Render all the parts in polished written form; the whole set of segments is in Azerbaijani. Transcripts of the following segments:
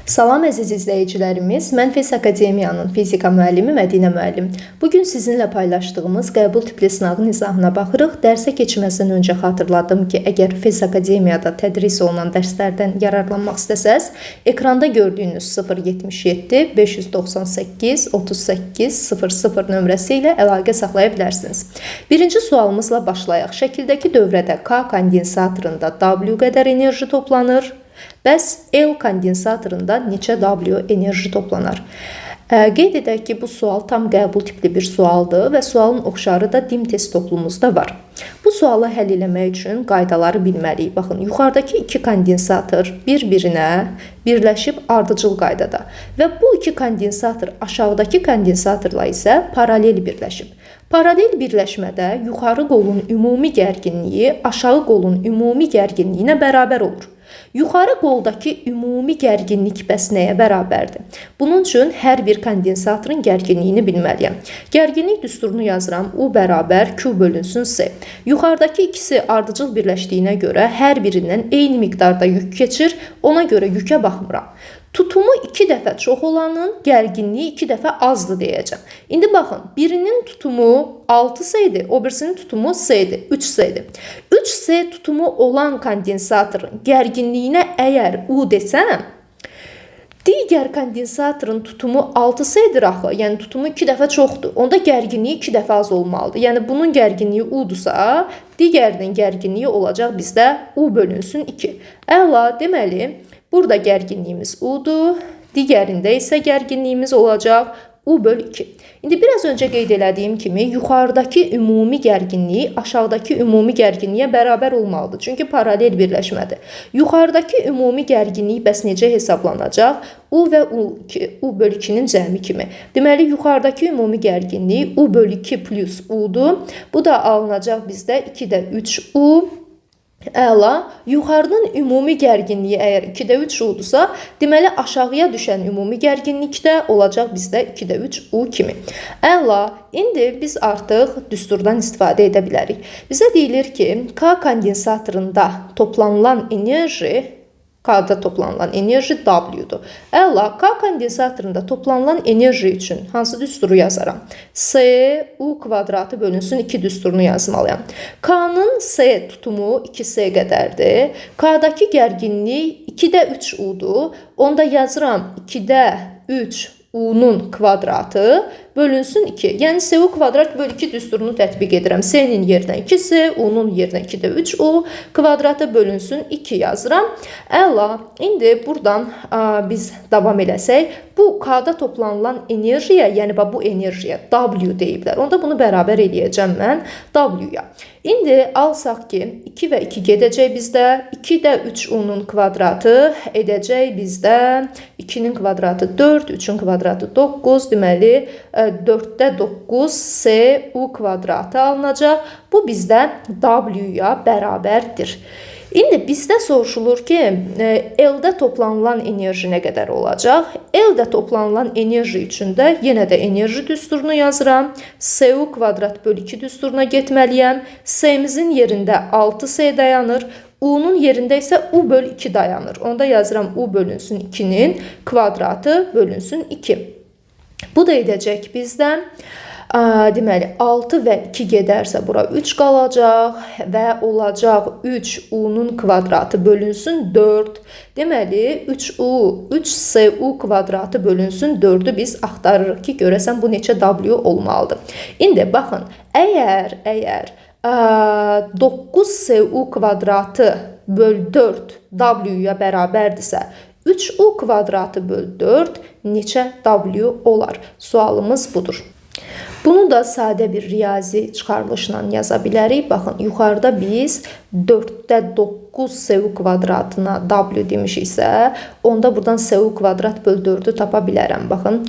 Salam əziz izləyicilərimiz, mən Fes Akademiyanın fizika müəllimi Mədinə müəllim. Bugün sizinlə paylaşdığımız qəbul tipli sınağın izahına baxırıq. Dərsə keçməzdən öncə xatırladım ki, əgər Fes Akademiyada tədris olunan dərslərdən yararlanmaq istəsəz, ekranda gördüyünüz 077 598 38 00 nömrəsi ilə əlaqə saxlaya bilərsiniz. Birinci sualımızla başlayaq. Şəkildəki dövrədə K kondensatorunda W qədər enerji toplanır. Bəs L kondensatorunda neçə W enerji toplanar? Qeyd edək ki, bu sual tam qəbul tipli bir sualdır və sualın oxşarı da DİM test toplumumuzda var. Bu sualı həll etmək üçün qaydaları bilməliyik. Baxın, yuxarıdakı iki kondensator bir-birinə birləşib ardıcıl qaydada və bu iki kondensator aşağıdakı kondensatorla isə paralel birləşib. Paralel birləşmədə yuxarı qolun ümumi gərginliyi aşağı qolun ümumi gərginliyinə bərabər olur. Yuxarı qoldakı ümumi gərginlik bəs nəyə bərabərdir? Bunun üçün hər bir kondensatorun gərginliyini bilməliyəm. Gərginlik düsturunu yazıram. U bərabər Q bölünsün C. Yuxarıdakı ikisi ardıcıl birləşdiyinə görə hər birindən eyni miqdarda yük keçir. Ona görə yükə baxmıram. Tutumu 2 dəfə çox olanın gərginliyi 2 dəfə azdır deyəcəm. İndi baxın, birinin tutumu 6S idi, o birisinin tutumu S idi, 3S idi. 3S tutumu olan kondensatorun gərginliyinə əgər U desəm, digər kondensatorun tutumu 6S-dir axı, yəni tutumu 2 dəfə çoxdur. Onda gərginliyi 2 dəfə az olmalıdır. Yəni bunun gərginliyi U-dursa, digərinin gərginliyi olacaq bizdə U bölünsün 2. Əla, deməli, burada gərginliyimiz U-dur, digərində isə gərginliyimiz olacaq U bölü 2. İndi biraz öncə qeyd elədiyim kimi, yuxarıdakı ümumi gərginliyi aşağıdakı ümumi gərginliyə bərabər olmalıdır. Çünki paralel birləşmədir. Yuxarıdakı ümumi gərginliyi bəs necə hesablanacaq? U və U2, U bölü 2-nin cəmi kimi. Deməli, yuxarıdakı ümumi gərginliyi U bölü 2 plus U-dur. Bu da alınacaq bizdə 2-də 3U. Əla, yuxarının ümumi gərginliyi əgər 2-də 3 U-dursa, deməli aşağıya düşən ümumi gərginlik də olacaq bizdə 2-də 3 U kimi. Əla, indi biz artıq düsturdan istifadə edə bilərik. Bizə deyilir ki, K kondensatorunda toplanılan enerji K-da toplanılan enerji W-dur. Əla, K kondensatorunda toplanılan enerji üçün hansı düsturu yazaram? S, U kvadratı bölünsün 2 düsturunu yazmalıyam. K-nın S tutumu 2S qədərdir. K-dakı gərginlik 2-də 3 U-dur. Onda yazıram 2-də 3 U-nun kvadratı bölünsün 2. Yəni S-U kvadrat bölü 2 düsturunu tətbiq edirəm. S-nin yerinə 2S, U-nun yerinə 2-də 3U kvadratı bölünsün 2 yazıram. Əla, indi buradan biz davam eləsək, bu K-da toplanılan enerjiyə, yəni bu enerjiyə W deyiblər. Onda bunu bərabər eləyəcəm mən W-ya. İndi alsaq ki, 2 və 2 gedəcək bizdə, 2-də 3U-nun kvadratı edəcək bizdə 2-nin kvadratı 4, 3-ün kvadratı 9, deməli 4-də 9 S-U kvadratı alınacaq. Bu bizdə W-ya bərabərdir. İndi bizdə soruşulur ki, L-də toplanılan enerji nə qədər olacaq? L-də toplanılan enerji üçün də yenə də enerji düsturunu yazıram. S-U kvadrat bölü 2 düsturuna getməliyəm. S-imizin yerində 6S dayanır. U-nun yerində isə U bölü 2 dayanır. Onda yazıram U bölünsün 2-nin kvadratı bölünsün 2. Bu da edəcək bizdən. Deməli, 6 və 2 gedərsə bura 3 qalacaq və olacaq 3U-nun kvadratı bölünsün 4. Deməli, 3U, 3SU kvadratı bölünsün 4-ü biz axtarırıq ki, görəsən bu neçə W olmalıdır. İndi baxın, əgər 9SU kvadratı böl 4 W-ya bərabərdirsə, 3U kvadratı böl 4 neçə W olar? Sualımız budur. Bunu da sadə bir riyazi çıxarılışla yaza bilərik. Baxın, yuxarıda biz 4-də 9 S-U kvadratına W demişiksə, onda buradan S-U kvadrat böl 4-ü tapa bilərəm. Baxın,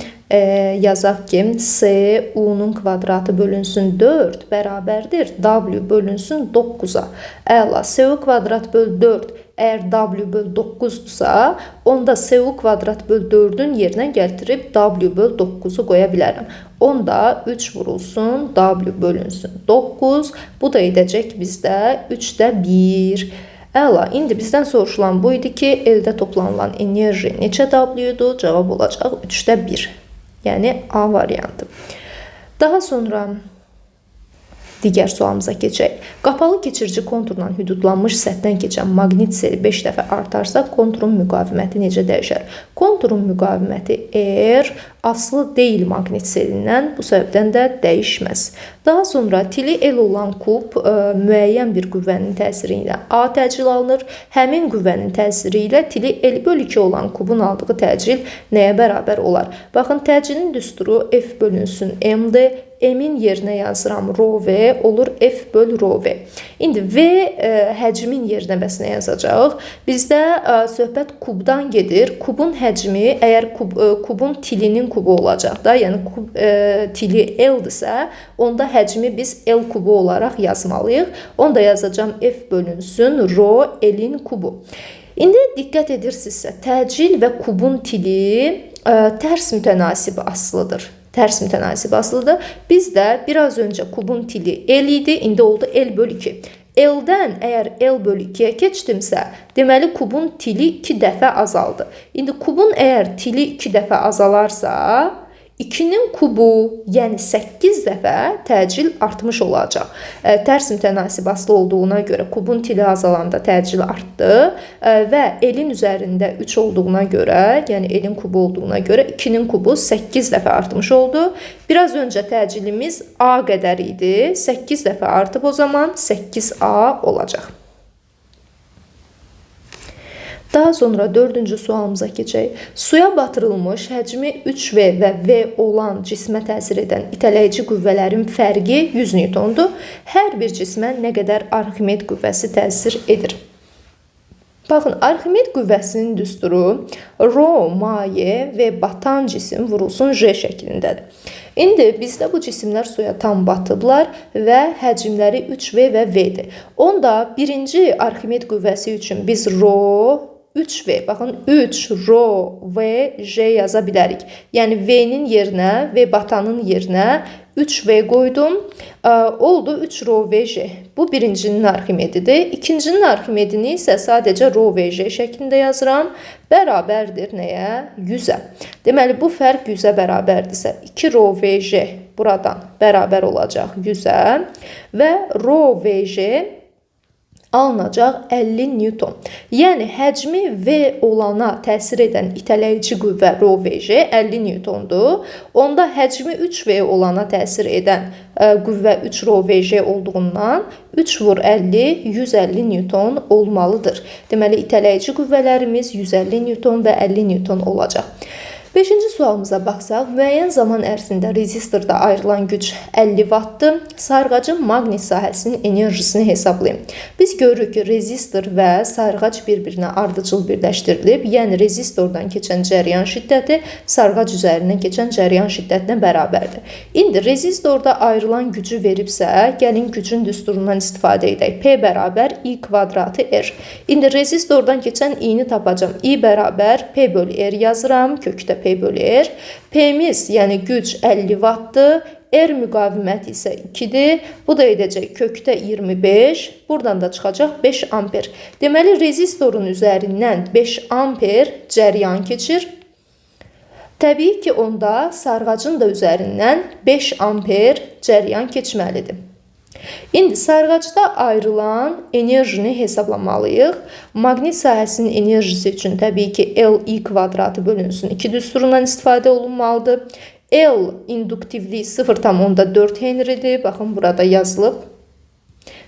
yazaq ki, S-U-nun kvadratı bölünsün 4 bərabərdir. W bölünsün 9-a. Əla, S-U kvadrat böl 4 əgər W böl 9-dursa, onda S-U kvadrat böl 4-ün yerinə gətirib W böl 9-u qoya bilərəm. Onda 3 vurulsun, W bölünsün 9. Bu da edəcək bizdə 3-də 1. Əla, indi bizdən soruşulan bu idi ki, eldə toplanılan enerji neçə W'dur? Cavab olacaq 3'də 1. Yəni A variantı. Daha sonra digər sualımıza keçək. Qapalı keçirici konturla hüdudlanmış səthdən keçən maqnit seli 5 dəfə artarsa, konturun müqaviməti necə dəyişər? Konturun müqaviməti R aslı deyil maqnit selindən, bu səbəbdən də dəyişməz. Daha sonra tili L olan kub müəyyən bir qüvvənin təsiri ilə A təcil alınır. Həmin qüvvənin təsiri ilə tili L/2 olan kubun aldığı təcil nəyə bərabər olar? Baxın, təcilin düsturu F bölünsün M-dir. M-in yerinə yazıram rho V, olur F böl rho V. İndi V həcmin yerinə bəs nə yazacaq? Bizdə söhbət kubdan gedir. Kubun həcmi, əgər kubun tilinin kubu olacaq da, yəni tili L-dirsə, onda həcmi biz L kubu olaraq yazmalıyıq. Onu da yazacağım F bölünsün rho L-in kubu. İndi diqqət edirsinizsə, təcil və kubun tili tərs mütənasib aslıdır. Tərs mütənasib aslıdır. Bizdə biraz öncə kubun tili L idi, indi oldu L/2. L-dən əgər L/2-yə keçdimsə, deməli kubun tili 2 dəfə azaldı. İndi kubun əgər tili 2 dəfə azalarsa, 2-nin kubu, yəni 8 dəfə təcil artmış olacaq. Tərs mütənasib aslı olduğuna görə kubun tili azalanda təcil artdı və L-in üzərində 3 olduğuna görə, yəni L-in kubu olduğuna görə 2-nin kubu 8 dəfə artmış oldu. Biraz öncə təcilimiz A qədər idi. 8 dəfə artıb, o zaman 8A olacaq. Daha sonra 4-cü sualımıza keçək. Suya batırılmış həcmi 3V və V olan cismə təsir edən itələyici qüvvələrin fərqi 100 Newtondur. Hər bir cismə nə qədər Arximed qüvvəsi təsir edir? Baxın, Arximed qüvvəsinin düsturu rho maye və batan cisim vurulsun J şəklindədir. İndi bizdə bu cisimlər suya tam batıblar və həcmləri 3V və V-dir. Onda birinci Arximed qüvvəsi üçün biz rho 3V, baxın 3 rho V J yaza bilərik. Yəni V-nin yerinə, V batanın yerinə 3V qoydum. Oldu 3 rho V J. Bu birincinin Arximedidir. İkincinin Arximedini isə sadəcə rho V J şəklində yazıram. Bərabərdir nəyə? 100-ə. Deməli, bu fərq 100-ə bərabərdirsə, 2 rho V J buradan bərabər olacaq 100-ə və rho V J alınacaq 50 Newton. Yəni, həcmi V olana təsir edən itələyici qüvvə rho VJ 50 Newtondur. Onda həcmi 3V olana təsir edən qüvvə 3 rho VJ olduğundan 3 vur 50, 150 Newton olmalıdır. Deməli, itələyici qüvvələrimiz 150 Newton və 50 Newton olacaq. 5-ci sualımıza baxsaq, müəyyən zaman ərzində rezistorda ayrılan güc 50 Wattdır. Sarğacın maqnit sahəsinin enerjisini hesablayın. Biz görürük ki, rezistor və sarğac bir-birinə ardıcıl birləşdirilib. Yəni, rezistordan keçən cəryan şiddəti sarğac üzərindən keçən cəryan şiddətinə bərabərdir. İndi, rezistorda ayrılan gücü veribsə, gəlin gücün düsturundan istifadə edək. P bərabər I kvadratı R. İndi, rezistordan keçən I-ni tapacam. I bərabər P bölü R yazıram, kökdə P bölü R. P-miz, yəni güc 50 Wattdır. R müqaviməti isə 2-dir. Bu da edəcək kökdə 25. Buradan da çıxacaq 5 amper. Deməli, rezistorun üzərindən 5 amper cəryan keçir. Təbii ki, onda sarğacın da üzərindən 5 amper cəryan keçməlidir. İndi sarğacda ayrılan enerjini hesablamalıyıq. Maqnit sahəsinin enerjisi üçün təbii ki, L-I kvadratı bölünsün 2 düsturundan istifadə olunmalıdır. L induktivliyi 0,4 Henry'dir. Baxın, burada yazılıb.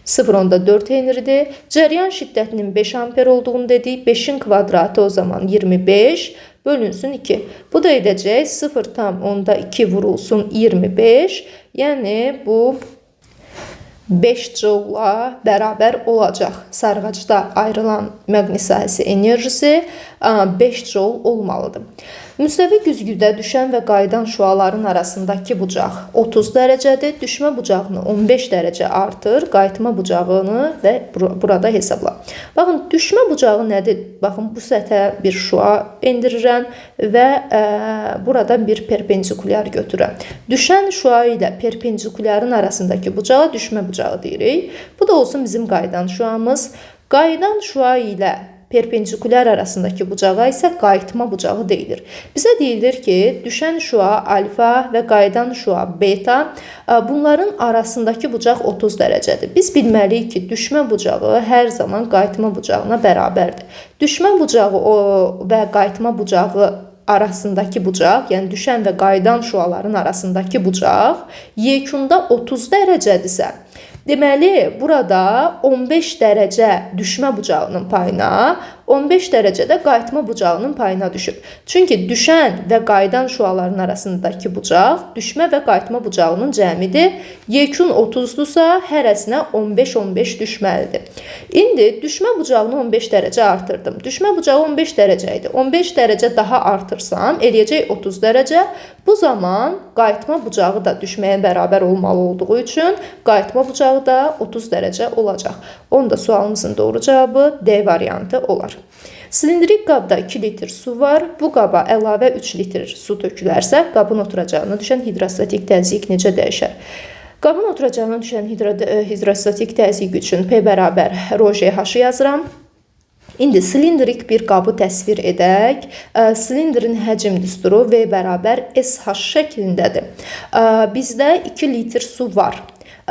0,4 Henry'dir. Cəryan şiddətinin 5 amper olduğunu dedik. 5'in kvadratı o zaman 25 bölünsün 2. Bu da edəcək 0,2 vurulsun 25. Yəni, bu 5 joule-la bərabər olacaq. Sarğacda ayrılan maqnit sahəsi enerjisi 5 joule olmalıdır. Müstəvi güzgüdə düşən və qayıdan şüaların arasındakı bucaq 30 dərəcədir. Düşmə bucağını 15 dərəcə artır. Qayıtma bucağını və burada hesabla. Baxın, düşmə bucağı nədir? Baxın, bu səthə bir şua endirirəm və buradan bir perpendikulyar götürürəm. Düşən şua ilə perpendikulyarın arasındakı bucağa düşmə bucağı deyirik. Bu da olsun bizim qayıdan şuamız. Qayıdan şüa ilə perpendikulyar arasındakı bucağa isə qayıtma bucağı deyilir. Bizə deyilir ki, düşən şüa alfa və qayıdan şüa beta, bunların arasındakı bucaq 30 dərəcədir. Biz bilməliyik ki, düşmə bucağı hər zaman qayıtma bucağına bərabərdir. Düşmə bucağı və qayıtma bucağı arasındakı bucaq, yəni düşən və qayıdan şüaların arasındakı bucaq yekunda 30 dərəcədirsə, deməli, burada 15 dərəcə düşmə bucağının payına, 15 dərəcədə qayıtma bucağının payına düşür. Çünki düşən və qayıdan şüaların arasındakı bucaq düşmə və qayıtma bucağının cəmidir. Yekun 30-dursa, hərəsinə 15-15 düşməlidir. İndi düşmə bucağını 15 dərəcə artırdım. Düşmə bucağı 15 dərəcə idi. 15 dərəcə daha artırsam, eləyəcək 30 dərəcə. Bu zaman qayıtma bucağı da düşməyə bərabər olmalı olduğu üçün qayıtma bucağı da 30 dərəcə olacaq. Onda sualımızın doğru cavabı D variantı olar. Silindrik qabda 2 litr su var. Bu qaba əlavə 3 litr su tökülərsə, qabın oturacağına düşən hidrostatik təzyiq necə dəyişər? Qabın oturacağına düşən hidrostatik təzyiq üçün P bərabər ρGH yazıram. İndi silindrik bir qabı təsvir edək. Silindrin həcm düsturu V bərabər SH şəklindədir. Bizdə 2 litr su var.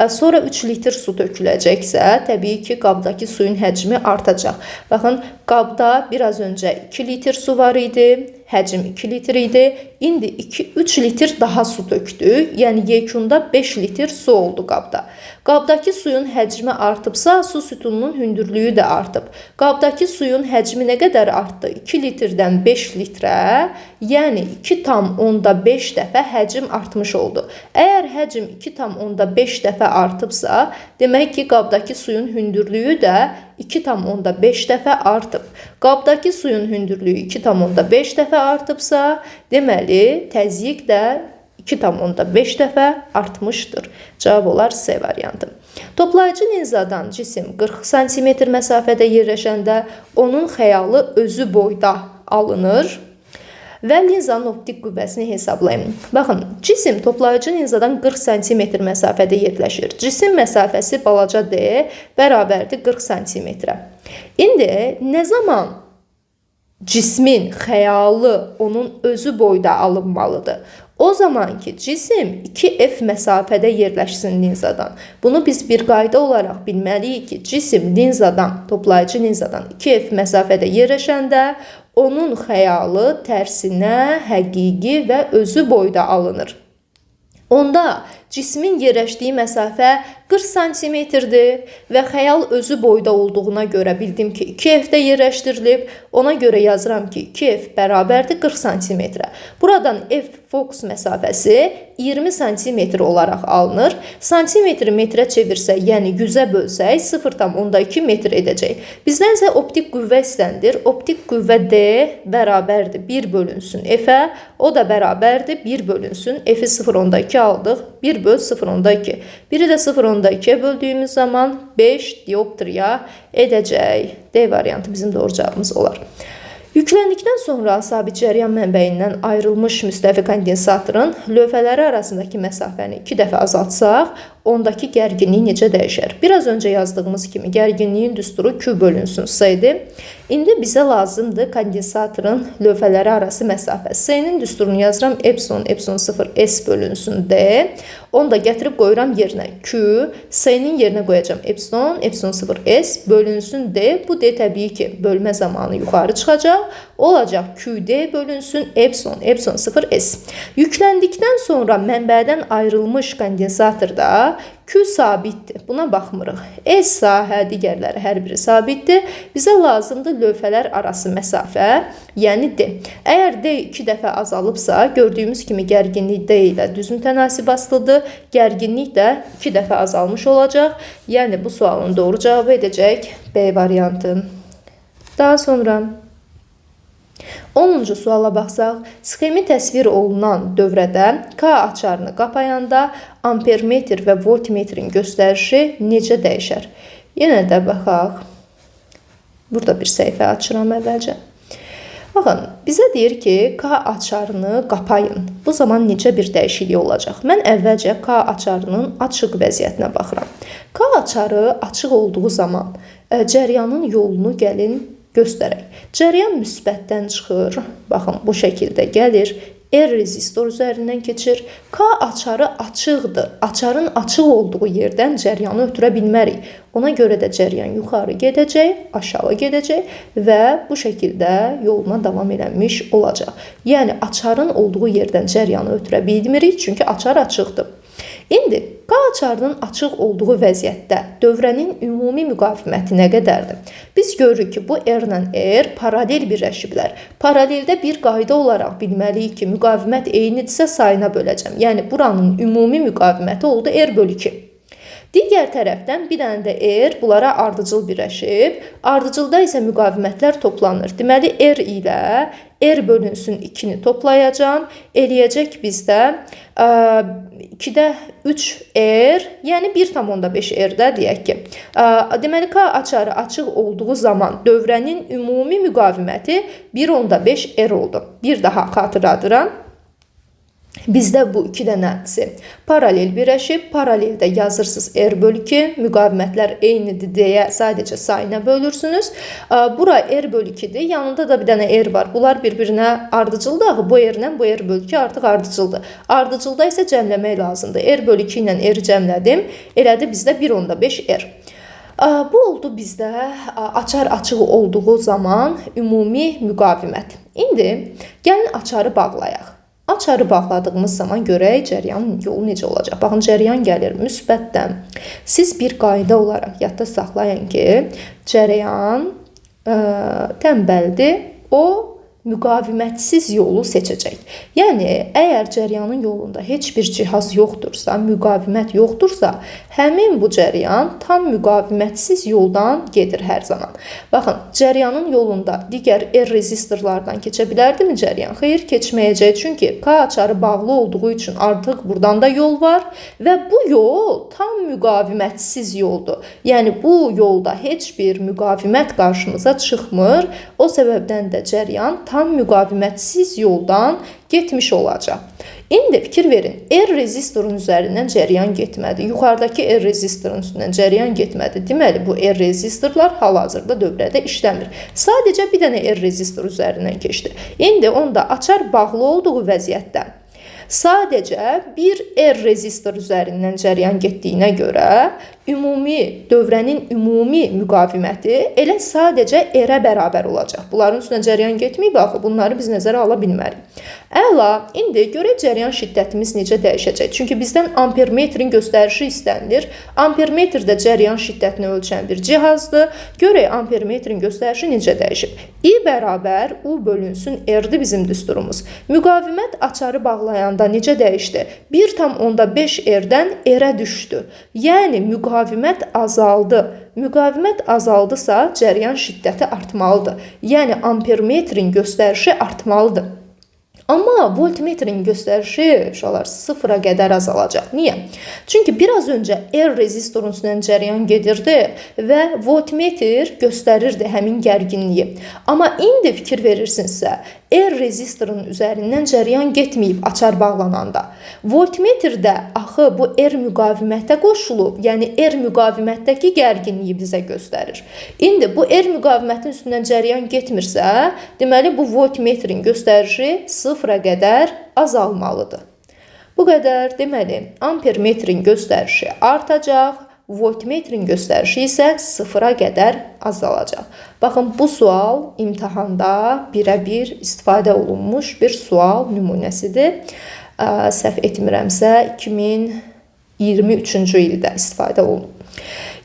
Sonra 3 litr su töküləcəksə, təbii ki, qabdakı suyun həcmi artacaq. Baxın, qabda biraz öncə 2 litr su var idi, həcm 2 litr idi. İndi 3 litr daha su tökdük, yəni yekunda 5 litr su oldu qabda. Qabdakı suyun həcmi artıbsa, su sütununun hündürlüyü də artıb. Qabdakı suyun həcmi nə qədər artdı? 2 litrdən 5 litrə, yəni 2,5 dəfə həcm artmış oldu. Əgər həcm 2,5 dəfə artıbsa, demək ki, qabdakı suyun hündürlüyü də 2,5 dəfə artıb. Qabdakı suyun hündürlüyü 2,5 dəfə artıbsa, deməli, təzyiq də 2,5 dəfə artmışdır. Cavab olar C variantı. Toplayıcı linzadan cisim 40 sm məsafədə yerləşəndə onun xəyalı özü boyda alınır və linzanın optik qüvvəsini hesablayın. Baxın, cisim toplayıcı linzadan 40 sm məsafədə yerləşir. Cisim məsafəsi balaca D bərabərdir 40 sm. İndi nə zaman cismin xəyalı onun özü boyda alınmalıdır? O zaman ki, cisim 2F məsafədə yerləşsin linzadan. Bunu biz bir qayda olaraq bilməliyik ki, cisim linzadan, toplayıcı linzadan 2F məsafədə yerləşəndə onun xəyalı tərsinə, həqiqi və özü boyda alınır. Onda cismin yerləşdiyi məsafə 40 sm-dir və xəyal özü boyda olduğuna görə bildim ki, 2F-də yerləşdirilib. Ona görə yazıram ki, 2F bərabərdir 40 sm. Buradan F fokus məsafəsi 20 sm olaraq alınır. Santimetri metrə çevirsək, yəni 100-ə bölsək, 0,2 metr edəcək. Bizdən isə optik qüvvə istənilir. Optik qüvvə D bərabərdir 1 bölünsün F-ə. O da bərabərdir 1 bölünsün. F-i 0,2 aldıq. 1 böl 0,2. Biri də 0,2'ye böldüyümüz zaman 5 dioptriya edəcək. D variantı bizim doğru cavabımız olar. Yükləndikdən sonra sabit cəryan mənbəyindən ayrılmış müstəvi kondensatorun lövhələri arasındakı məsafəni 2 dəfə azaltsaq, ondakı gərginlik necə dəyişər? Biraz öncə yazdığımız kimi gərginliyin düsturu Q bölünsün S idi. İndi bizə lazımdır kondensatorun lövhələri arası məsafə. S-nin düsturunu yazıram. Epsilon 0 S bölünsün D. Onu da gətirib qoyuram yerinə Q. S-nin yerinə qoyacağım epsilon 0 S bölünsün D. Bu D təbii ki, bölmə zamanı yuxarı çıxacaq. Olacaq QD bölünsün epsilon 0 S. Yüklendikdən sonra mənbədən ayrılmış kondensatorda Q sabitdir. Buna baxmırıq. S sahə, digərləri hər biri sabitdir. Bizə lazımdır lövhələr arası məsafə, yəni D. Əgər D 2 dəfə azalıbsa, gördüyümüz kimi gərginlik D ilə düzün tənasib asılıdır. Gərginlik də 2 dəfə azalmış olacaq. Yəni bu sualın doğru cavabı edəcək B variantı. Daha sonra 10-cu suala baxsaq, sxemi təsvir olunan dövrədə K açarını qapayanda ampermetr və voltmetrin göstərişi necə dəyişər? Yenə də baxaq. Burada bir səhifə açıram əvvəlcə. Baxın, bizə deyir ki, K açarını qapayın. Bu zaman necə bir dəyişiklik olacaq? Mən əvvəlcə K açarının açıq vəziyyətinə baxıram. K açarı açıq olduğu zaman cəryanın yolunu gəlin göstərək. Cəryan müsbətdən çıxır. Baxın, bu şəkildə gəlir. R rezistor üzərindən keçir. K açarı açıqdır. Açarın açıq olduğu yerdən cəryanı ötürə bilmərik. Ona görə də cəryan yuxarı gedəcək, aşağı gedəcək və bu şəkildə yoluna davam eləmiş olacaq. Yəni, açarın olduğu yerdən cəryanı ötürə bilmirik, çünki açar açıqdır. İndi K açarının açıq olduğu vəziyyətdə dövrənin ümumi müqaviməti nə qədərdir? Biz görürük ki, bu R ilə R paralel birləşiblər. Paraleldə bir qayda olaraq bilməliyik ki, müqavimət eynidirsə sayına böləcəm. Yəni, buranın ümumi müqaviməti oldu R bölü 2. Digər tərəfdən bir dənə də R bunlara ardıcıl birləşib. Ardıcılda isə müqavimətlər toplanır. Deməli, R ilə R bölünsün 2-ni toplayacağım. Eləyəcək bizdə 2-də 3R, yəni 1,5 R-də deyək ki. Deməli, K açarı açıq olduğu zaman dövrənin ümumi müqaviməti 1,5 R oldu. Bir daha xatırladıram. Bizdə bu iki dənəsi paralel birləşib, paraleldə yazırsınız R bölü 2, müqavimətlər eynidir deyə sadəcə sayına bölürsünüz. Bura R bölü 2-dir, yanında da bir dənə R var. Bunlar bir-birinə ardıcıldır. Bu R ilə bu R bölü 2 artıq ardıcıldır. Ardıcılda isə cəmləmək lazımdır. R bölü 2 ilə R cəmlədim, elədi bizdə 1,5 R. Bu oldu bizdə açar açıq olduğu zaman ümumi müqavimət. İndi gəlin açarı bağlayaq. Açarı bağladığımız zaman görək cəryanın yolu necə olacaq. Baxın, cəryan gəlir müsbətdən. Siz bir qayda olaraq yadda saxlayın ki, cəryan tənbəldir, o müqavimətsiz yolu seçəcək. Yəni, əgər cəryanın yolunda heç bir cihaz yoxdursa, müqavimət yoxdursa, həmin bu cəryan tam müqavimətsiz yoldan gedir hər zaman. Baxın, cəryanın yolunda digər R rezistorlardan keçə bilərdimi cəryan? Xeyr, keçməyəcək. Çünki K açarı bağlı olduğu üçün artıq buradan da yol var və bu yol tam müqavimətsiz yoldur. Yəni, bu yolda heç bir müqavimət qarşımıza çıxmır. O səbəbdən də cəryan tam müqavimətsiz yoldan getmiş olacaq. İndi fikir verin, R rezistorun üzərindən cəryan getmədi. Yuxarıdakı R rezistorun üstündən cəryan getmədi. Deməli, bu R rezistorlar hal-hazırda dövrədə işləmir. Sadəcə bir dənə R rezistor üzərindən keçdi. İndi onda açar bağlı olduğu vəziyyətdə sadəcə bir R rezistor üzərindən cəryan getdiyinə görə dövrənin ümumi müqaviməti elə sadəcə R-ə bərabər olacaq. Bunların üstünə cəryan getməyib, axı bunları biz nəzərə ala bilmərik. Əla, indi görək cəryan şiddətimiz necə dəyişəcək. Çünki bizdən ampermetrin göstərişi istənilir. Ampermetr də cəryan şiddətini ölçən bir cihazdır. Görək ampermetrin göstərişi necə dəyişib. I bərabər U bölünsün R-dir bizim düsturumuz. Müqavimət açarı bağlayanda necə dəyişdi? 1,5 R-dən R-ə düşdü. Yəni, müqavimət azaldı. Müqavimət azaldısa, cəryan şiddəti artmalıdır. Yəni, ampermetrin göstərişi artmalıdır. Amma voltmetrin göstərişi uşaqlar 0-a qədər azalacaq. Niyə? Çünki biraz öncə R rezistorun üstündən cəryan gedirdi və voltmetr göstərirdi həmin gərginliyi. Amma indi fikir verirsinizsə, R rezistorun üzərindən cəryan getməyib açar bağlananda. Voltmetrdə axı bu R müqavimətə qoşulub, yəni R müqavimətdəki gərginliyi bizə göstərir. İndi bu R müqavimətin üstündən cəryan getmirsə, deməli bu voltmetrin göstərişi 0-a qədər azalmalıdır. Bu qədər, deməli, ampermetrin göstərişi artacaq, voltmetrin göstərişi isə 0-a qədər azalacaq. Baxın, bu sual imtahanda birə-bir istifadə olunmuş bir sual nümunəsidir. Səhv etmirəmsə 2023-cü ildə istifadə olunub.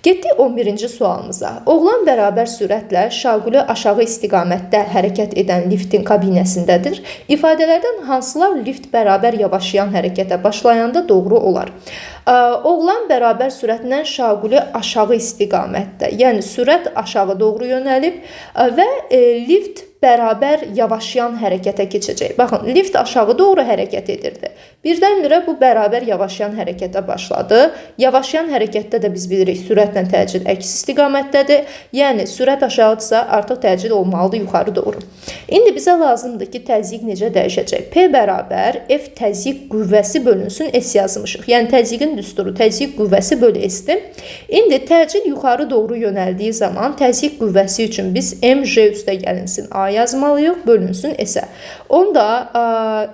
Getdik 11-ci sualımıza. Oğlan bərabər sürətlə şaquli aşağı istiqamətdə hərəkət edən liftin kabinəsindədir. İfadələrdən hansılar lift bərabər yavaşlayan hərəkətə başlayanda doğru olar? Oğlan bərabər sürətlə şaquli aşağı istiqamətdə, yəni sürət aşağı doğru yönəlib və lift bərabər yavaşlayan hərəkətə keçəcək. Baxın, lift aşağı doğru hərəkət edirdi. Birdən-birə bu bərabər yavaşlayan hərəkətə başladı. Yavaşlayan hərəkətdə də biz bilirik, sürətlə təcil əks istiqamətdədir. Yəni, sürət aşağıdırsa, artıq təcil olmalıdır yuxarı doğru. İndi bizə lazımdır ki, təzyiq necə dəyişəcək? P bərabər F təzyiq qüvvəsi bölünsün S yazmışıq. Yəni, təzyiqin düsturu, təzyiq qüvvəsi bölü S-dir. İndi təcil yuxarı doğru yönəldiyi zaman təzyiq qüvvəsi üçün biz mj üstə gəlinsin A yazmalıyıq, bölünsün S-ə. Onda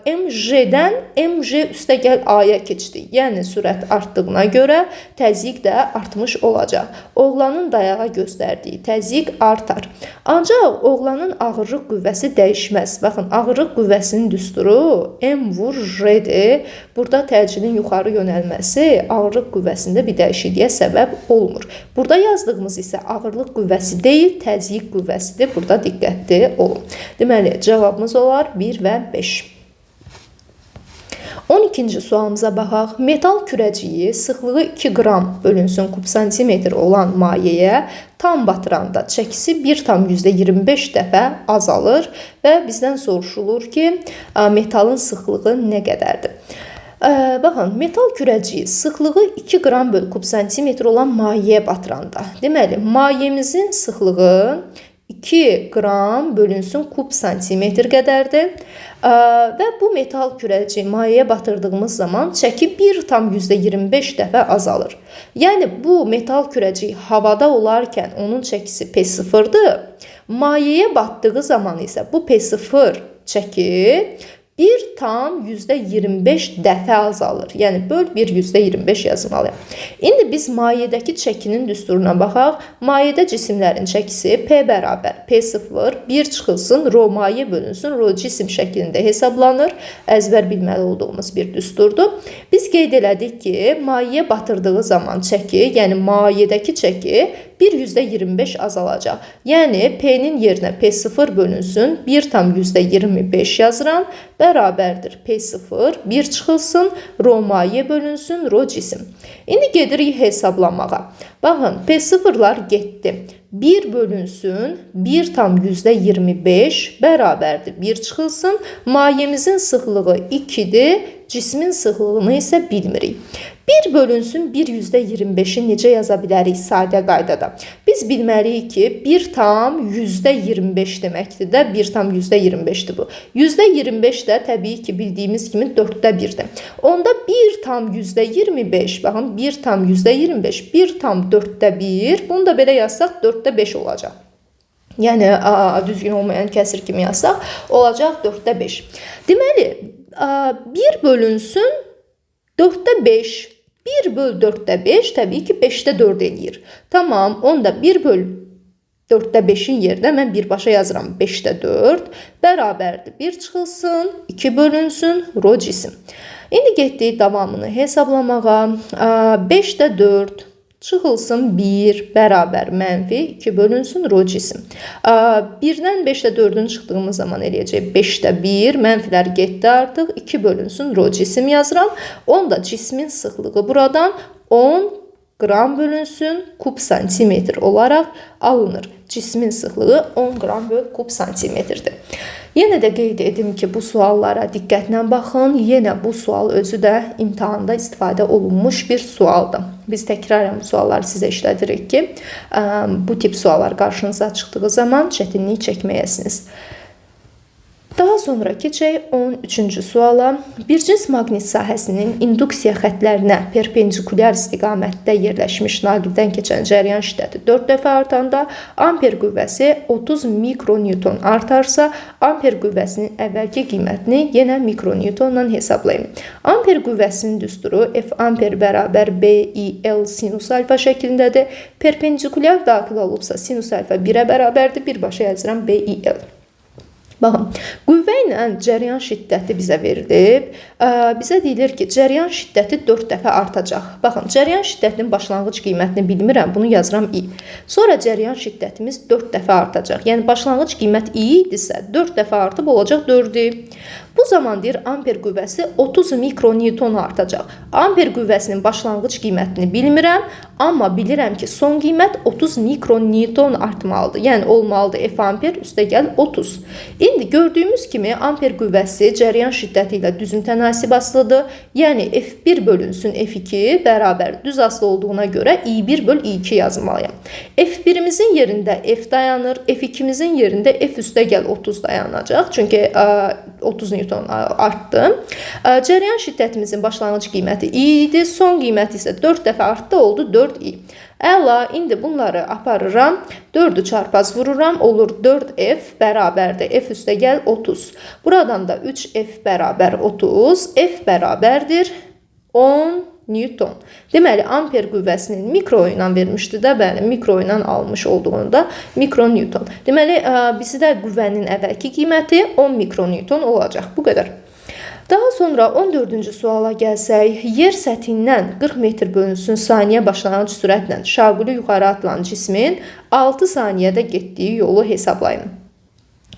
mj-dən mj üstə gəl A-ya keçdik. Yəni, sürət artdığına görə təzyiq də artmış olacaq. Oğlanın dayağa göstərdiyi təzyiq artar. Ancaq oğlanın ağırlıq qüvvəsi dəyişməz. Baxın, ağırlıq qüvvəsinin düsturu m vur j-dir. Burada təcilin yuxarı yönəlməsi ağırlıq qüvvəsində bir dəyişikliyə səbəb olmur. Burada yazdığımız isə ağırlıq qüvvəsi deyil, təzyiq qüvvəsidir. Burada diqqətli olun. Deməli, cavabımız olar 1 və 5. 12-ci sualımıza baxaq. Metal kürəciyi sıxlığı 2 qram bölünsün kub santimetr olan mayeyə tam batıranda çəkisi 1,25 dəfə azalır və bizdən soruşulur ki, metalın sıxlığı nə qədərdir? Baxın, metal kürəciyi sıxlığı 2 qram bölü kub santimetr olan mayeyə batıranda, deməli, mayemizin sıxlığı 2 qram bölünsün kub santimetr qədərdir. Və bu metal kürəciyi mayeyə batırdığımız zaman çəki 1,25 dəfə azalır. Yəni, bu metal kürəciyi havada olarkən onun çəkisi P0-dır. Mayeyə batdığı zaman isə bu P0 çəki 1,25 dəfə azalır. Yəni, böl 1,25 yazmalıyım. İndi biz mayedəki çəkinin düsturuna baxaq. Mayedə cisimlərin çəkisi P bərabər P0, 1 çıxılsın, rho maye bölünsün, rho cisim şəklində hesablanır. Əzbər bilməli olduğumuz bir düsturdur. Biz qeyd elədik ki, mayeyə batırdığı zaman çəki, yəni mayedəki çəki 1,25 azalacaq. Yəni, P-nin yerinə P0 bölünsün, 1,25 yazıram, bərabərdir P0, 1 çıxılsın, rho maye bölünsün, rho cisim. İndi gedirik hesablamağa. Baxın, P0'lar getdi. 1 bölünsün, 1,25 bərabərdir 1 çıxılsın. Mayemizin sıxlığı 2-dir, cismin sıxlığını isə bilmirik. 1 bölünsün 1,25'i necə yaza bilərik sadə qaydada? Biz bilməliyik ki, 1,25 deməkdir də, 1,25'dir bu. %25 də təbii ki, bildiyimiz kimi 4'də 1'dir. Onda 1,25, baxın, 1,25, 1,4'də 1, bunu da belə yazsaq 4'də 5 olacaq. Yəni, düzgün olmayan kəsir kimi yazsaq, olacaq 4'də 5. Deməli, 1 bölünsün 4'də 5, 1 böl 4'də 5 təbii ki 5'də 4 eləyir. Tamam, onda 1 böl 4'də 5'in yerinə mən birbaşa yazıram 5'də 4 bərabərdir 1 çıxılsın, 2 bölünsün, rho cisim. İndi getdik davamını hesablamağa. 5'də 4 çıxılsın 1 bərabər mənfi 2 bölünsün rho cisim. 1-dən 5'də 4'ün çıxdığımız zaman eləyəcək 5'də 1, mənfilər getdi artıq 2 bölünsün rho cisim yazıram. Onda cismin sıxlığı buradan 10 qram bölünsün kub santimetr olaraq alınır. Cismin sıxlığı 10 qram böl kub santimetrdir. Yenə də qeyd edim ki, bu suallara diqqətlə baxın. Yenə bu sual özü də imtahanda istifadə olunmuş bir sualdır. Biz təkrarən bu sualları sizə işlədirik ki, bu tip suallar qarşınıza çıxdığı zaman çətinlik çəkməyəsiniz. Daha sonra keçək 13-cü suala. Bir cins maqnit sahəsinin induksiya xətlərinə perpendikulyar istiqamətdə yerləşmiş naqildən keçən cəryan şiddəti 4 dəfə artanda amper qüvvəsi 30 mikronewton artarsa, amper qüvvəsinin əvvəlki qiymətini yenə mikronewtonla hesablayın. Amper qüvvəsinin düsturu F amper bərabər BIL sinus alfa şəklindədir. Perpendikulyar daxil olubsa sinus alfa 1-ə bərabərdir. Birbaşa yazıram BIL. Baxın, qüvvə ilə cəryan şiddəti bizə verilib. Bizə deyilir ki, cəryan şiddəti 4 dəfə artacaq. Baxın, cəryan şiddətinin başlanğıc qiymətini bilmirəm, bunu yazıram I. Sonra cəryan şiddətimiz 4 dəfə artacaq. Yəni başlanğıc qiymət I idisə 4 dəfə artıb olacaq 4-ü. Bu zaman deyir amper qüvvəsi 30 mikronewton artacaq. Amper qüvvəsinin başlanğıc qiymətini bilmirəm, amma bilirəm ki, son qiymət 30 mikronewton artmalıdır. Yəni olmalıdır F amper üstəgəl 30. İndi gördüyümüz kimi amper qüvvəsi cəryan şiddəti ilə düzün tənasib asılıdır. Yəni F1 bölünsün F2 bərabər düz asılı olduğuna görə I1 böl I2 yazmalıyam. F1-imizin yerində F dayanır, F2-mizin yerində F üstəgəl 30 dayanacaq. Çünki 30 Newton artdı. Cəryan şiddətimizin başlanğıc qiyməti I idi, son qiyməti isə 4 dəfə artdı, oldu 4I. Əla, indi bunları aparıram, 4-ü çarpaz vururam, olur 4F bərabərdir F üstəgəl 30. Buradan da 3F bərabər 30, F bərabərdir 10 Newton. Deməli, amper qüvvəsinin mikro ilə vermişdi də, bəli, mikro ilə almış olduğunda mikronewton. Deməli, bizdə qüvvənin əvvəlki qiyməti 10 mikronewton olacaq. Bu qədər. Daha sonra 14-cü suala gəlsək, yer səthindən 40 metr bölünsün saniyə başlanğıc sürətlə şaquli yuxarı atılan cismin 6 saniyədə getdiyi yolu hesablayın.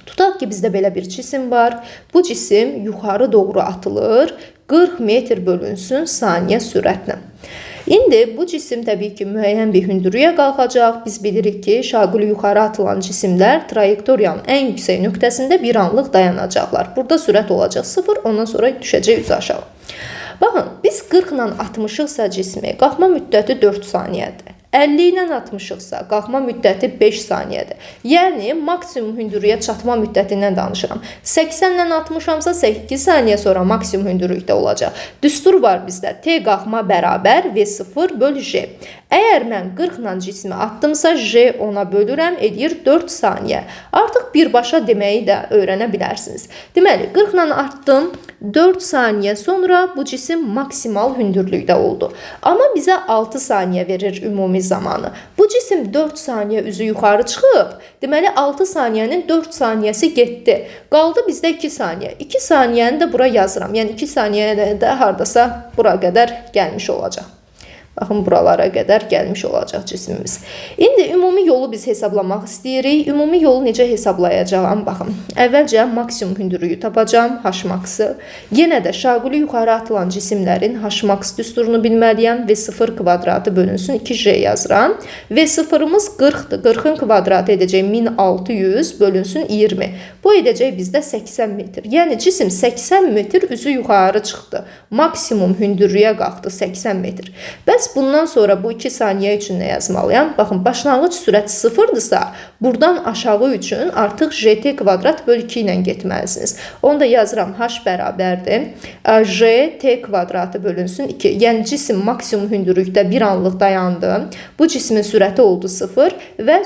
Tutaq ki, bizdə belə bir cisim var. Bu cisim yuxarı doğru atılır. 40 metr bölünsün saniyə sürətlə. İndi bu cisim təbii ki, müəyyən bir hündürlüyə qalxacaq. Biz bilirik ki, şaquli yuxarı atılan cisimlər trayektoriyanın ən yüksək nöqtəsində bir anlıq dayanacaqlar. Burada sürət olacaq 0, ondan sonra düşəcək üzü aşağı. Baxın, biz 40 ilə atmışıqsa cismi, qalxma müddəti 4 saniyədir. 50 ilə atmışıqsa qalxma müddəti 5 saniyədir. Yəni maksimum hündürlüyə çatma müddətindən danışıram. 80 ilə atmışamsa 8 saniyə sonra maksimum hündürlükdə olacaq. Düstur var bizdə. T qalxma bərabər V0 böl J. Əgər mən 40 ilə cismi atdımsa J ona bölürəm, edir 4 saniyə. Artıq birbaşa deməyi də öyrənə bilərsiniz. Deməli, 40 ilə atdım, 4 saniyə sonra bu cisim maksimal hündürlükdə oldu. Amma bizə 6 saniyə verir ümumi zamanı. Bu cisim 4 saniyə üzü yuxarı çıxıb, deməli 6 saniyənin 4 saniyəsi getdi. Qaldı bizdə 2 saniyə. 2 saniyəni də bura yazıram. Yəni 2 saniyədə də hardasa bura qədər gəlmiş olacaq. Baxın, buralara qədər gəlmiş olacaq cismimiz. İndi ümumi yolu biz hesablamaq istəyirik. Ümumi yolu necə hesablayacağam? Baxın, əvvəlcə maksimum hündürlüyü tapacağım, Hmax-ı. Yenə də şaquli yuxarı atılan cisimlərin Hmax düsturunu bilməliyəm. V0 kvadratı bölünsün 2J yazıram. V0-ımız 40-dır. 40-ın kvadratı edəcək 1600 bölünsün 20. Bu edəcək bizdə 80 metr. Yəni cisim 80 metr üzü yuxarı çıxdı. Maksimum hündürlüyə qalxdı 80 metr. Bəs bundan sonra bu 2 saniyə üçün nə yazmalıyam? Baxın, başlanğıc sürət 0-dırsa, buradan aşağı üçün artıq JT kvadrat böl 2 ilə getməlisiniz. Onu da yazıram, H bərabərdir. JT kvadratı bölünsün 2. Yəni cisim maksimum hündürlükdə bir anlıq dayandı. Bu cismin sürəti oldu 0 və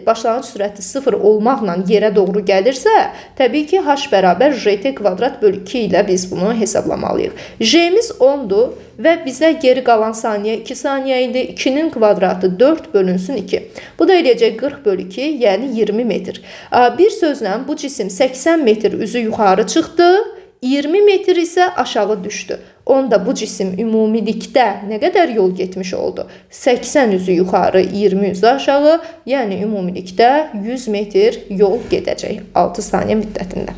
başlanğıc sürəti 0 olmaqla yerə doğru gəlirsə, təbii ki, H bərabər JT kvadrat böl 2 ilə biz bunu hesablamalıyıq. J'miz 10-dur və bizə geri qalan saniyə 2 saniyə idi. 2-nin kvadratı 4 bölünsün 2. Bu da eləyəcək 40 böl 2, yəni 20 metr. Bir sözlə bu cisim 80 metr üzü yuxarı çıxdı, 20 metr isə aşağı düşdü. Onda bu cisim ümumilikdə nə qədər yol getmiş oldu? 80 üzü yuxarı, 20 üzü aşağı, yəni ümumilikdə 100 metr yol gedəcək 6 saniyə müddətində.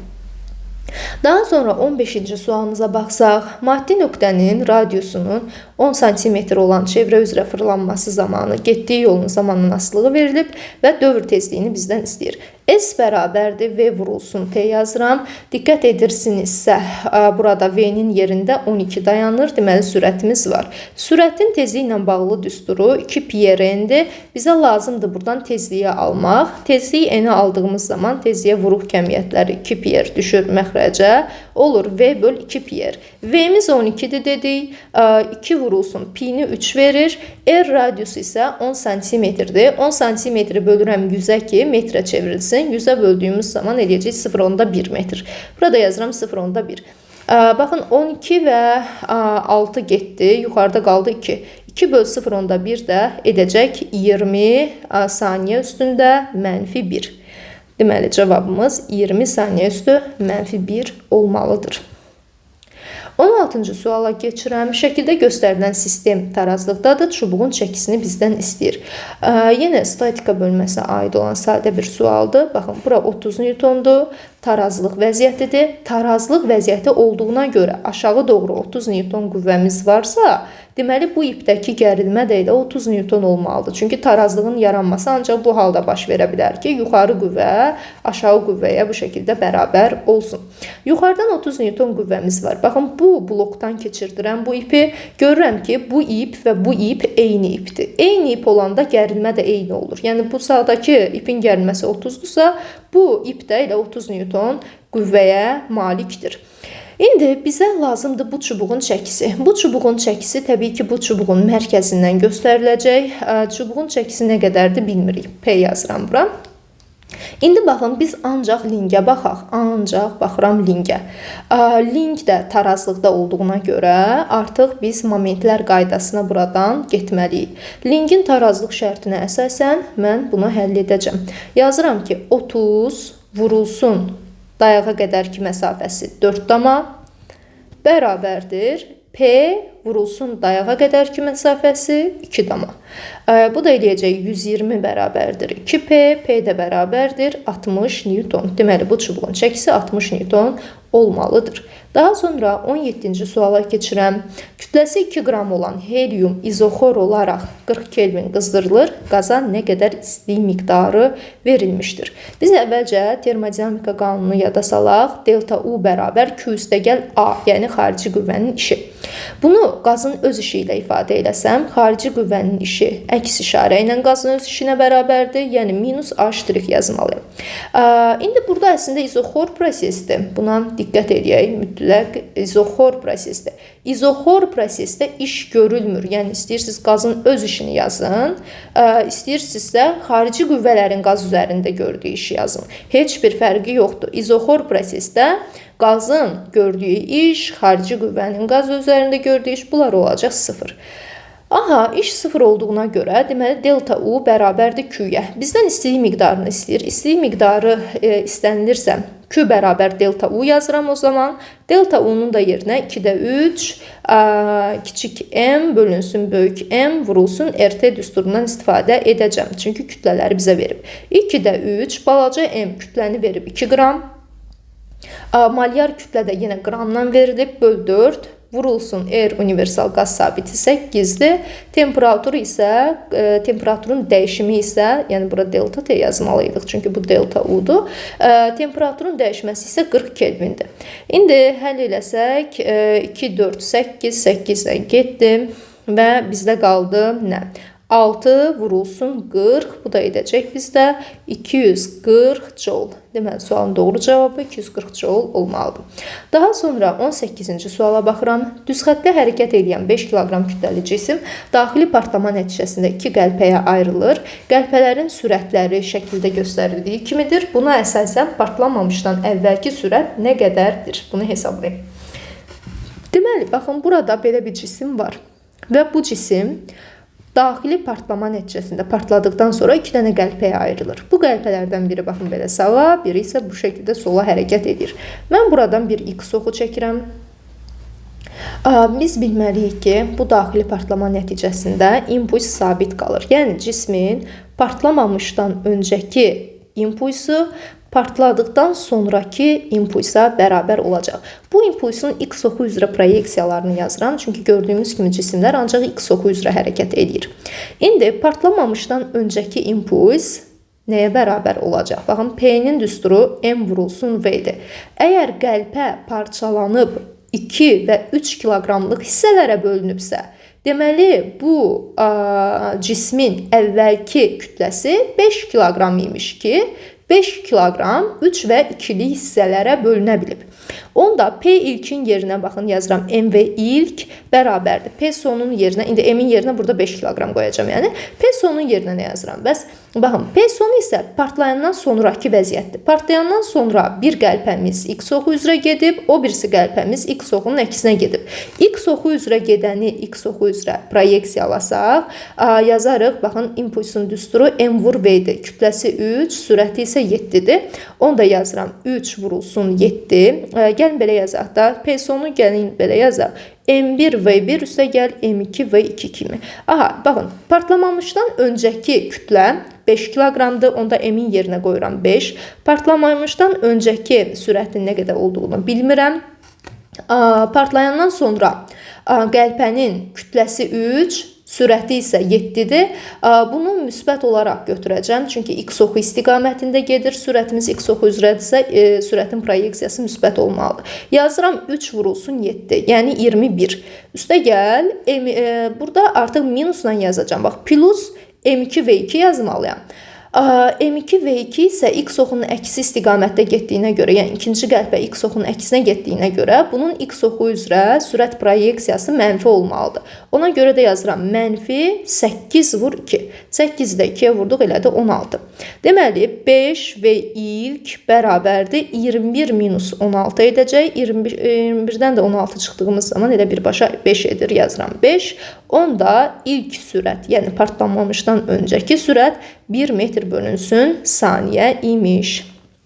Daha sonra 15-ci sualımıza baxsaq, maddi nöqtənin radiusunun 10 sm olan çevrə üzrə fırlanması zamanı getdiyi yolun zamanın asılığı verilib və dövr tezliyini bizdən istəyir. S bərabərdir, V vurulsun T yazıram. Diqqət edirsinizsə, burada V-nin yerində 12 dayanır, deməli sürətimiz var. Sürətin tezliyi ilə bağlı düsturu 2 pi r-dir. Bizə lazımdır buradan tezliyi almaq. Tezliyi n-i aldığımız zaman tezliyə vuruq kəmiyyətləri 2 pi r düşür məxrəcə. Olur V böl 2 pi r. V-miz 12-dir dedik. 2 vurulsun pi-ni 3 verir. R radiusu isə 10 cm-dir. 10 cm bölürəm 100-ə ki, metrə çevrilsin. 100-ə böldüyümüz zaman eləyəcək 0,1 metr. Burada yazıram 0,1. Baxın, 12 və 6 getdi. Yuxarıda qaldı 2. 2 böl 0,1 də edəcək 20 saniyə üstündə -1. Deməli, cavabımız 20 saniyə üstü -1 olmalıdır. 16-cı suala keçirəm. Şəkildə göstərilən sistem tarazlıqdadır. Çubuğun çəkisini bizdən istəyir. Yenə statika bölməsinə aid olan sadə bir sualdır. Baxın, bura 30 Newtondur. Tarazlıq vəziyyətidir. Tarazlıq vəziyyəti olduğuna görə aşağı doğru 30 Newton qüvvəmiz varsa, deməli bu ipdəki gərilmə də elə 30 Newton olmalıdır. Çünki tarazlığın yaranması ancaq bu halda baş verə bilər ki, yuxarı qüvvə aşağı qüvvəyə bu şəkildə bərabər olsun. Yuxarıdan 30 Newton qüvvəmiz var. Baxın, bu blokdan keçirdirəm bu ipi. Görürəm ki, bu ip və bu ip eyni ipdir. Eyni ip olanda gərilmə də eyni olur. Yəni bu sağdakı ipin gərilməsi 30-dursa, bu ip də elə 30 Newton qüvvəyə malikdir. İndi bizə lazımdır bu çubuğun çəkisi. Bu çubuğun çəkisi təbii ki, bu çubuğun mərkəzindən göstəriləcək. Çubuğun çəkisi nə qədərdir bilmirik. P yazıram bura. İndi baxın, biz ancaq lingə baxaq. Ancaq baxıram lingə. Ling də tarazlıqda olduğuna görə artıq biz momentlər qaydasına buradan getməliyik. Lingin tarazlıq şərtinə əsasən mən bunu həll edəcəm. Yazıram ki, 30 vurulsun dayağa qədərki məsafəsi 4 dama bərabərdir. P vurulsun dayağa qədərki məsafəsi 2 dama. Bu da eləyəcək 120 bərabərdir 2P, P də bərabərdir 60 Newton. Deməli, bu çubuğun çəkisi 60 Newton olmalıdır. Daha sonra 17-ci suala keçirəm. Kütləsi 2 qram olan helium izoxor olaraq 40 Kelvin qızdırılır. Qaza nə qədər istilik miqdarı verilmişdir. Biz əvvəlcə termodinamika qanunu yada salaq. Delta U bərabər Q üstəgəl A, yəni xarici qüvvənin işi. Bunu qazın öz işi ilə ifadə eləsəm, xarici qüvvənin işi əks işarə ilə qazın öz işinə bərabərdir. Yəni, minus A' yazmalıyım. İndi burada əslində izoxor prosesdir. Buna diqqət edək, mütləq izoxor prosesdir. İzoxor prosesdə iş görülmür. Yəni, istəyirsiniz qazın öz işini yazın, istəyirsinizsə xarici qüvvələrin qaz üzərində gördüyü işi yazın. Heç bir fərqi yoxdur. İzoxor prosesdə qazın gördüyü iş, xarici qüvvənin qaz üzərində gördüyü iş, bunlar olacaq 0. Aha, iş 0 olduğuna görə, deməli, delta U bərabərdir Q-yə. Bizdən istilik miqdarını istəyir. İstilik miqdarı istənilirsə, Q bərabər delta U yazıram o zaman. Delta U-nun da yerinə 2-də 3, kiçik m bölünsün böyük m vurulsun RT düsturundan istifadə edəcəm. Çünki kütlələri bizə verib. 2-də 3, balaca m kütləni verib 2 qram. Malyar kütlə də yenə qramdan verilib, böl 4. Vurulsun R universal qaz sabiti 8-dir. Temperaturun dəyişimi isə, yəni bura delta T yazmalıydıq, çünki bu delta U-dur. Temperaturun dəyişməsi isə 40 Kelvindir. İndi həll eləsək, 2, 4, 8, 8-dən getdim və bizdə qaldı nə? 6 vurulsun 40, bu da edəcək bizdə 240 joule. Deməli, sualın doğru cavabı 240 joule olmalıdır. Daha sonra 18-ci suala baxıram. Düz xəttdə hərəkət edən 5 kiloqram kütləli cisim daxili partlama nəticəsində 2 qəlpəyə ayrılır. Qəlpələrin sürətləri şəkildə göstərildiyi kimidir. Buna əsasən partlamamışdan əvvəlki sürət nə qədərdir? Bunu hesablayın. Deməli, baxın, burada belə bir cisim var və bu cisim daxili partlama nəticəsində partladıqdan sonra 2 dənə qəlpəyə ayrılır. Bu qəlpələrdən biri baxın belə sağa, biri isə bu şəkildə sola hərəkət edir. Mən buradan bir X oxu çəkirəm. Biz bilməliyik ki, bu daxili partlama nəticəsində impuls sabit qalır. Yəni, cismin partlamamışdan öncəki impulsu partladıqdan sonraki impulsa bərabər olacaq. Bu impulsun X oxu üzrə proyeksiyalarını yazıram. Çünki gördüyümüz kimi cisimlər ancaq X oxu üzrə hərəkət edir. İndi partlamamışdan öncəki impuls nəyə bərabər olacaq? Baxın, P-nin düsturu M vurulsun V-dir. Əgər qəlpə parçalanıb 2 və 3 kiloqramlıq hissələrə bölünübsə, deməli, bu cismin əvvəlki kütləsi 5 kiloqram imiş ki, 5 kiloqram 3 və 2-li hissələrə bölünə bilib. Onda P ilkin yerinə baxın, yazıram M və ilk bərabərdir. P sonun yerinə, indi M-in yerinə burada 5 kiloqram qoyacam. Yəni, P sonun yerinə nə yazıram? Bəs Baxın, P sonu isə partlayandan sonraki vəziyyətdir. Partlayandan sonra bir qəlpəmiz X oxu üzrə gedib, o birisi qəlpəmiz X oxunun əksinə gedib. X oxu üzrə gedəni X oxu üzrə proyeksiyalasaq, yazarıq. Baxın, impulsun düsturu M vur V-dir. Kütləsi 3, sürəti isə 7-dir. Onu da yazıram. 3 vurulsun 7. Gəlin belə yazaq da. P sonu gəlin belə yazaq. M1 V1 üstə gəl M2 V2 kimi. Aha, baxın, partlamamışdan öncəki kütlə 5 kiloqramdır. Onda M-in yerinə qoyuram 5. Partlamamışdan öncəki sürətin nə qədər olduğunu bilmirəm. Partlayandan sonra qəlpənin kütləsi 3, sürəti isə 7-dir. Bunu müsbət olaraq götürəcəm. Çünki X oxu istiqamətində gedir. Sürətimiz X oxu üzrədirsə, sürətin proyeksiyası müsbət olmalıdır. Yazıram 3 vurulsun 7, yəni 21. Üstə gəl, burada artıq minusla yazacağam. Bax, plus M2 V2 yazmalıyam. M2 V2 isə X oxunun əksi istiqamətdə getdiyinə görə, yəni ikinci qəlpə X oxunun əksinə getdiyinə görə bunun X oxu üzrə sürət proyeksiyası mənfi olmalıdır. Ona görə də yazıram mənfi 8 vur 2. 8-i də 2-yə vurduq, elədi 16. Deməli, 5 və ilk bərabərdir 21 minus 16 edəcək. 21-dən də 16 çıxdığımız zaman elə birbaşa 5 edir, yazıram 5. Onda ilk sürət, yəni partlanmamışdan öncəki sürət 1 metr bölünsün saniyə imiş.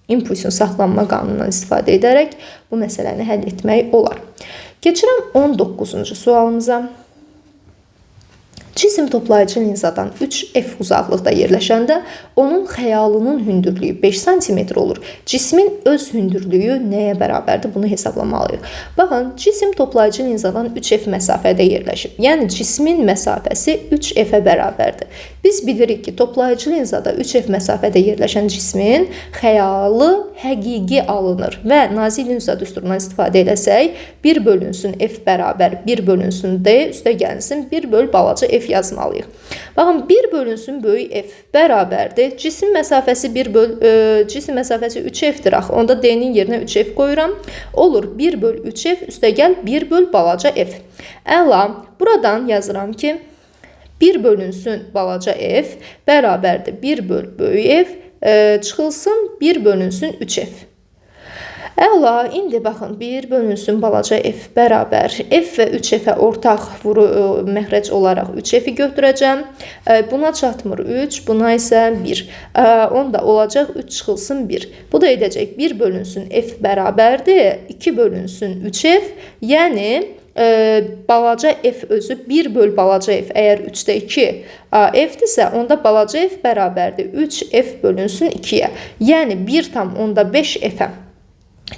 İmpulsun saxlanma qanunundan istifadə edərək bu məsələni həll etmək olar. Keçirəm 19-cu sualımıza. Cisim toplayıcı linzadan 3F uzaqlıqda yerləşəndə onun xəyalının hündürlüyü 5 cm olur. Cismin öz hündürlüyü nəyə bərabərdir? Bunu hesablamalıyıq. Baxın, cisim toplayıcı linzadan 3F məsafədə yerləşib. Yəni, cismin məsafəsi 3F-ə bərabərdir. Biz bilirik ki, toplayıcı linzada 3F məsafədə yerləşən cismin xəyalı həqiqi alınır və Nazi-Linza düsturundan istifadə eləsək, 1 bölünsün F bərabər 1 bölünsün D, üstə gəlsin 1 böl balaca F yazmalıyıq. Baxın, 1 bölünsün böyük F bərabərdir. Cisim məsafəsi 3F-dir axı. Onda D-nin yerinə 3F qoyuram. Olur 1 böl 3F üstə gəl 1 böl balaca F. Əla, buradan yazıram ki, 1 bölünsün balaca F bərabərdir 1 böl böyük F çıxılsın 1 bölünsün 3F. Əla, indi baxın, 1 bölünsün balaca F bərabər. F və 3F-ə ortaq məxrəc olaraq 3F-i götürəcəm. Buna çatmır 3, buna isə 1. Onda olacaq 3 çıxılsın 1. Bu da edəcək 1 bölünsün F bərabərdir. 2 bölünsün 3F, yəni balaca F özü 1 böl balaca F, əgər 3-də 2 F-dirsə, onda balaca F bərabərdir 3F bölünsün 2-yə. Yəni 1,5 F-ə.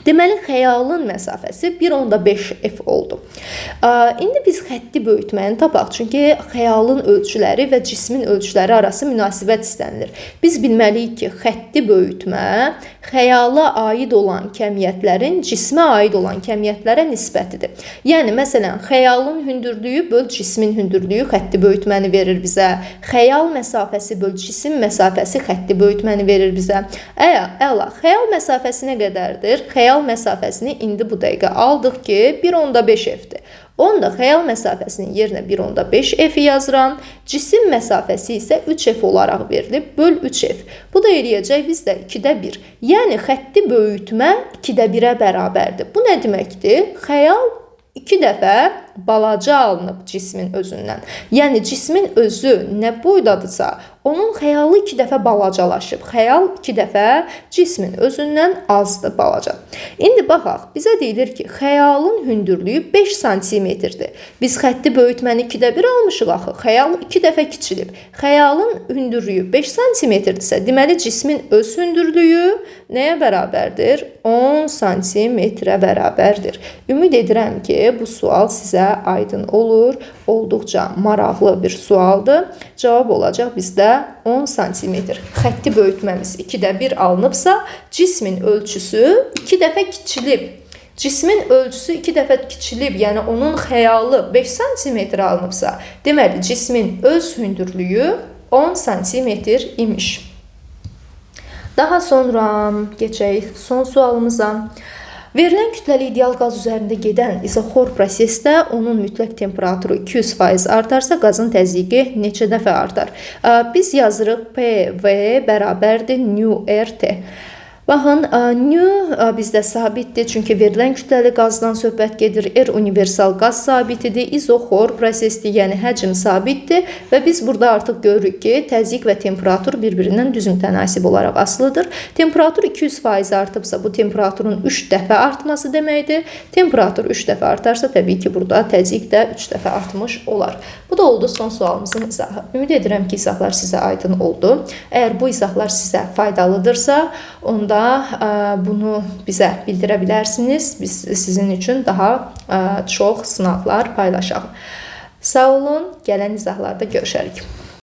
Deməli, xəyalın məsafəsi 1,5 F oldu. İndi biz xətti böyütməni tapaq. Çünki xəyalın ölçüləri və cismin ölçüləri arası münasibət istənilir. Biz bilməliyik ki, xətti böyütmə xəyala aid olan kəmiyyətlərin cismə aid olan kəmiyyətlərə nisbətidir. Yəni, məsələn, xəyalın hündürlüyü böl cismin hündürlüyü xətti böyütməni verir bizə. Xəyal məsafəsi böl cisim məsafəsi xətti böyütməni verir bizə. Əla, xəyal məsafəsi nə qədərdir? Xəyal məsafəsini indi bu dəqiqə aldıq ki, 1,5 F-dir. Onda xəyal məsafəsinin yerinə 1,5 F-i yazıram. Cisim məsafəsi isə 3F olaraq verilib, böl 3F. Bu da eləyəcək bizdə 2-də 1. Yəni, xətti böyütmə 2-də 1-ə bərabərdir. Bu nə deməkdir? Xəyal 2 dəfə balaca alınıb cismin özündən. Yəni, cismin özü nə boydadırsa, onun xəyalı 2 dəfə balacalaşıb. Xəyal 2 dəfə cismin özündən azdır, balaca. İndi baxaq, bizə deyilir ki, xəyalın hündürlüyü 5 cm-dir. Biz xətti böyütməni 2-də 1 almışıq axı. Xəyal 2 dəfə kiçilib. Xəyalın hündürlüyü 5 cm-dirsə, deməli cismin öz hündürlüyü nəyə bərabərdir? 10 cm-ə bərabərdir. Ümid edirəm ki, bu sual sizə aydın olur. Olduqca maraqlı bir sualdır. Cavab olacaq bizdə 10 cm. Xətti böyütməmiz 2-də 1 alınıbsa, cismin ölçüsü 2 dəfə kiçilib. Cismin ölçüsü 2 dəfə kiçilib, yəni onun xəyalı 5 cm alınıbsa, deməli cismin öz hündürlüyü 10 cm imiş. Daha sonra keçək son sualımıza. Verilən kütləli ideal qaz üzərində gedən izoxor prosesdə onun mütləq temperaturu 200% artarsa, qazın təzyiqi neçə dəfə artar? Biz yazırıq PV bərabərdir nÜ/RT. Baxın, nÜ bizdə sabitdir, çünki verilən kütləli qazdan söhbət gedir. R universal qaz sabitidir, izoxor prosesdir, yəni həcm sabitdir və biz burada artıq görürük ki, təzyiq və temperatur bir-birindən düzüm tənasib olaraq asılıdır. Temperatur 200% artıbsa, bu temperaturun 3 dəfə artması deməkdir. Temperatur 3 dəfə artarsa, təbii ki, burada təzyiq də 3 dəfə artmış olar. Bu da oldu son sualımızın izahı. Ümid edirəm ki, izahlar sizə aydın oldu. Əgər bu izahlar sizə faydalıdırsa, onda bunu bizə bildirə bilərsiniz. Biz sizin üçün daha çox sınaqlar paylaşaq. Sağ olun, gələn izahlarda görüşərik.